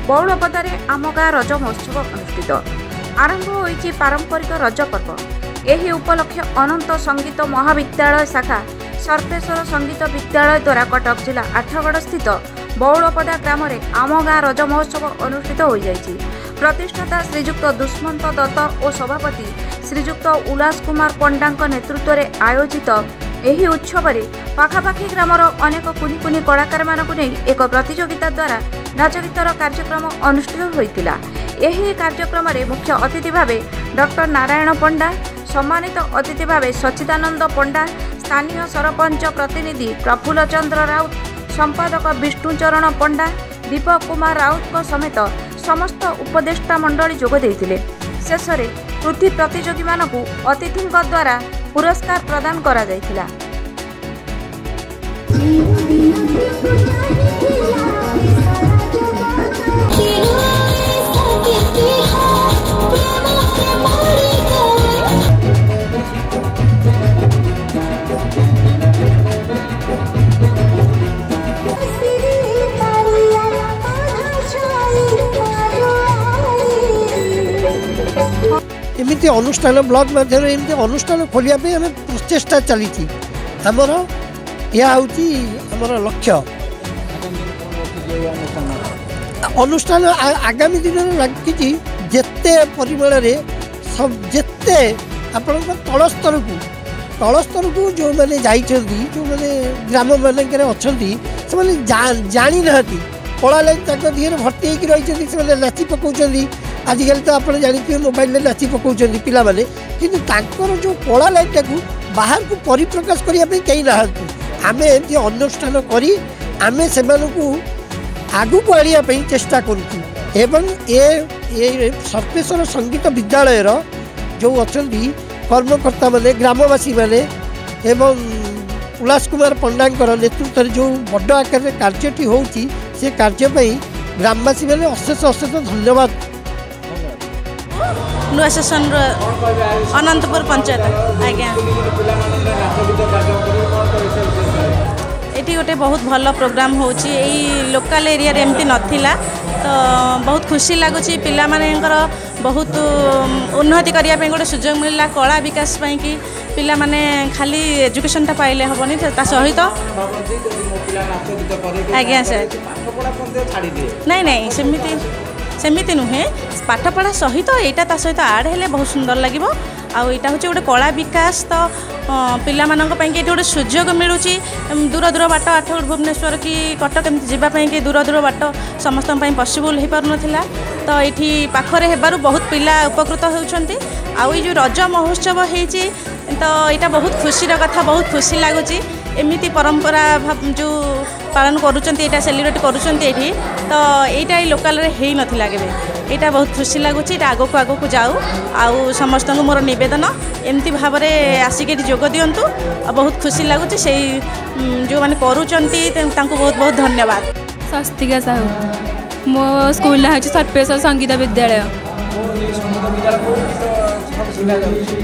बौलपदारे आम गाँ रज महोत्सव अनुष्ठित आरंभ होइछि पारंपरिक रज पर्व। एही उपलक्ष्य अनंत संगीत महाविद्यालय शाखा सर्पेश्वर संगीत विद्यालय द्वारा कटक जिला आठगड़ स्थित बौलपदा ग्राम आम गाँ रज महोत्सव अनुष्ठित हो जाइछि। प्रतिष्ठाता श्रीजुक्त दुष्मंत दत्त और सभापति श्रीजुक्त उल्लास कुमार पंडा नेतृत्व में आयोजित एही उत्सव में पाखापाखि ग्रामर अनेक कुनी कुनी कलाकार मानकु नै एक प्रतियोगिता द्वारा नाच गीतर कार्यक्रम अनुष्ठित होइतिला। एही कार्यक्रम में मुख्य अतिथि भाव डॉक्टर नारायण पंडा, सम्मानित अतिथि भाव सच्चिदानंद पंडा, स्थानीय सरपंच प्रतिनिधि प्रफुल्ल चंद्र राउत, संपादक विष्णुचरण पंडा, दीपक कुमार राउत समेत समस्त उपदेष्टा मंडली जोग देइतिले। शेष में कृति प्रतियोगी मानकु अतिथि द्वारा पुरस्कार प्रदान करा जाइतिला। एमती अनुष्ठान ब्लॉक माध्यम एमती अनुष्ठान खोलिया पे हमें प्रचेषा चली आमर यह हूँ लक्ष्य। अनुष्ठान आगामी दिन में लगी जिते परिमाण सब जिते आपण तल स्तर को जो मैंने जाइछंती जो मैंने ग्राम मानक अच्छा से जानी ना कला लाइन दिए भर्ती होकर रही से नाची पकाउछंती। आजिकल तो आप जानते मोबाइल में नाची पकाउछंती पिला माने किंतु तांकर जो कला लाइन टाकू बाहर को परिप्रकाश करने कहीं ना आमे एमती अनुष्ठान करी आमे सेमानकु आगु को आनिया पई चेष्टा करूँ। एवं ये सर्पेश्वर संगीत विद्यालय जो अच्छी कर्मकर्ता माने ग्रामवासी माने एवं उल्लास कुमार पंडा नेतृत्व जो बड़ आकार कार्यटी होउची से कार्य ग्रामवासी मैंने अशेष अशेष धन्यवाद। नुआ सेसन अनंतपुर पंचायत आज्ञा ये गोटे बहुत भल प्रोग्राम होची लोकल एरिया रे एमती नथिला तो बहुत खुशी लगुच पिला मानेकर बहुत उन्नति करने गोटे सुजोग मिलला कला विकास कि पिला माने खाली एजुकेशन पाइले हेनी सहित आज्ञा सर नहीं नहीं सेमिति नुहे पाठपढ़ा सहित यहाँ सहित आड हेले बहुत सुंदर लगे आउ यहाँ हूँ गोटे कला विकास तो पिला मानक ये गोटे सुजोग मिलूँ दूर दूर बाट आठगड़ भुवनेश्वर कि कटक एमती जावाई कि दूर दूर बाट समस्त पसिबल हो पार नाला तो ये पाखरे हेबारु बहुत पिला उपकृत होती आउ जो रज महोत्सव होती तो यहाँ बहुत खुशीर कथा बहुत खुशी लगुच एमती परंपरा जो पालन करुँचा सेलिब्रेट करुँचे तो यहाँ लोकाल हो नाला के यहाँ बहुत खुशी लगुच आग को आग को जाऊ आउ समस्त मोर नवेदन एमती भाव में आसिक जोग दिंतु बहुत खुशी लगुच से जो मैंने करुँच बहुत बहुत धन्यवाद। स्वस्तिका साहू मो स्कूल हूँ सर्पेश्वर संगीत विद्यालय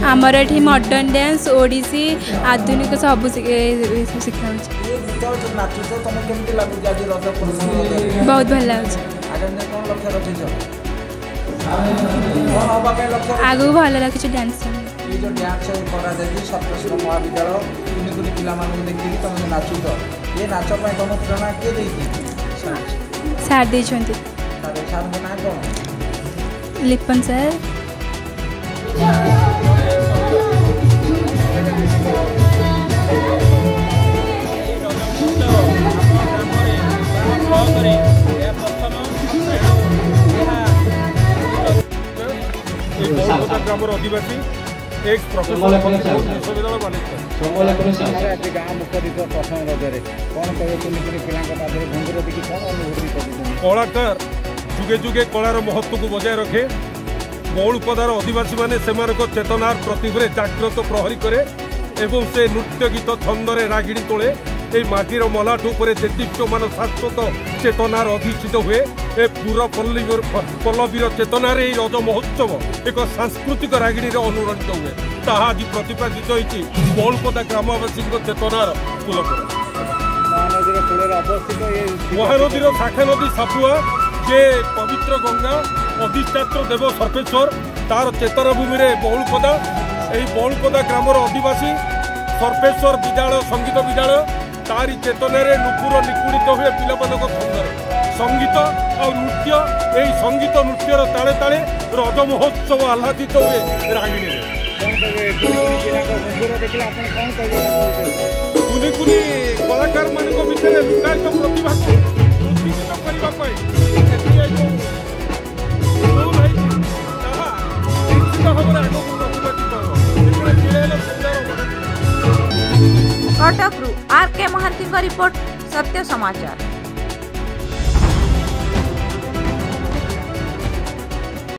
आमर ये मॉडर्न डांस ओडिसी आधुनिक सब शिखा बहुत भल लगे आगू भल लगे डांस जो डांस सर्पेश्वर महाविद्यालय कुनी कुनी पिला देखिए तुम नाचुच ये नाच तुम प्रेरणा किए सार देते ना कौन लिपन सर ग्रामर आदिवासी एक प्रोफेसर विश्वविद्यालय बालेश्वर गाँव मुखरित प्रथम रजरे कौन कहे कुनी कुनी पिला भंगुर देखिए कौन अनुभूति कर कलाकार जुगे जुगे कलार महत्व को बजाय रखे बौलपदार आदिवासी माने चेतनार प्रतिभे जाग्रत प्रहरी करे एवं से नृत्य गीत छंदरे रागिणी तोले ए माटीर मलाट उपर देदीप्यमान शाश्वत चेतनार अधिष्ठित हुए ए पूरा पल्लवीर चेतनार रज महोत्सव एक सांस्कृतिक रागिणी अनुरंजित हुए ताहा आज प्रतिपादित होती बौलपदा ग्रामवासी चेतनार पुलक महानदी शाखा नदी सापुआ जे पवित्र गंगा अधिष्ठात्र देव सर्पेश्वर तार चेतन भूमि में बहुलपदा यही बहुलपदा ग्रामर आदिवासी सर्पेश्वर विद्यालय संगीत विद्यालय तारी चेतन नुपुर निकुड़ित हुए पिलामान खंडर संगीत और नृत्य यही संगीत नृत्यर ताले ताले रज महोत्सव आह्लादित हुए रागिणी कुनी कुनी कलाकार मान भितर लुकायित प्रतिभा उद्दीपित करने कटकरू आर के महांती रिपोर्ट सत्य समाचार।